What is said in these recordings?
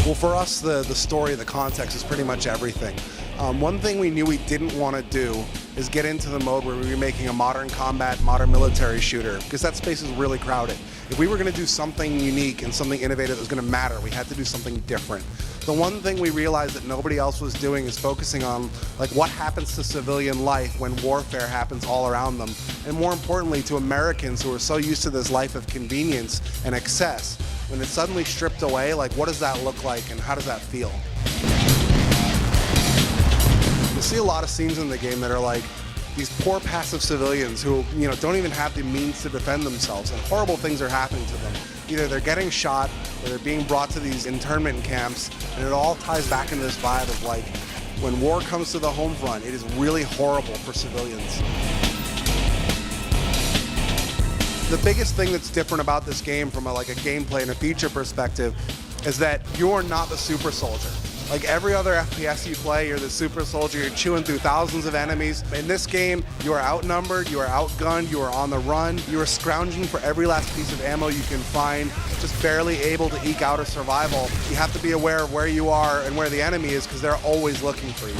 Well, for us, the story, the context is pretty much everything. One thing we knew we didn't want to do is get into the mode where we were making a modern combat, modern military shooter, because that space is really crowded. If we were going to do something unique and something innovative that was going to matter, we had to do something different. The one thing we realized that nobody else was doing is focusing on like what happens to civilian life when warfare happens all around them, and more importantly to Americans who are so used to this life of convenience and excess. When it's suddenly stripped away, like what does that look like and how does that feel? You see a lot of scenes in the game that are like these poor passive civilians who don't even have the means to defend themselves, and horrible things are happening to them. Either they're getting shot or they're being brought to these internment camps, and it all ties back into this vibe of like when war comes to the home front, it is really horrible for civilians. The biggest thing that's different about this game from a gameplay and a feature perspective is that you're not the super soldier. Like every other FPS you play, you're the super soldier, you're chewing through thousands of enemies. In this game, you are outnumbered, you are outgunned, you are on the run, you are scrounging for every last piece of ammo you can find, just barely able to eke out a survival. You have to be aware of where you are and where the enemy is because they're always looking for you.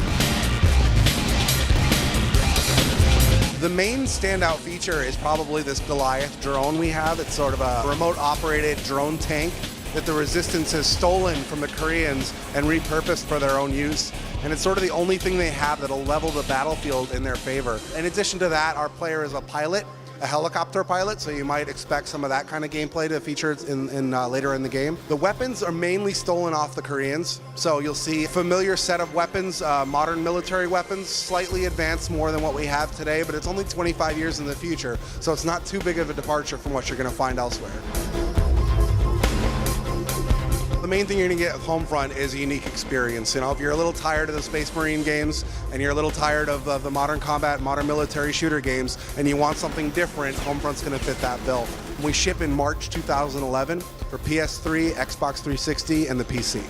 The main standout feature is probably this Goliath drone we have. It's sort of a remote operated drone tank that the Resistance has stolen from the Koreans and repurposed for their own use. And it's sort of the only thing they have that'll level the battlefield in their favor. In addition to that, our player is a pilot, a helicopter pilot, so you might expect some of that kind of gameplay to feature later in the game. The weapons are mainly stolen off the Koreans, so you'll see a familiar set of weapons, modern military weapons, slightly advanced more than what we have today, but it's only 25 years in the future, so it's not too big of a departure from what you're going to find elsewhere. The main thing you're going to get with Homefront is a unique experience. If you're a little tired of the Space Marine games and you're a little tired of the modern combat, modern military shooter games, and you want something different, Homefront's going to fit that bill. We ship in March 2011 for PS3, Xbox 360, and the PC.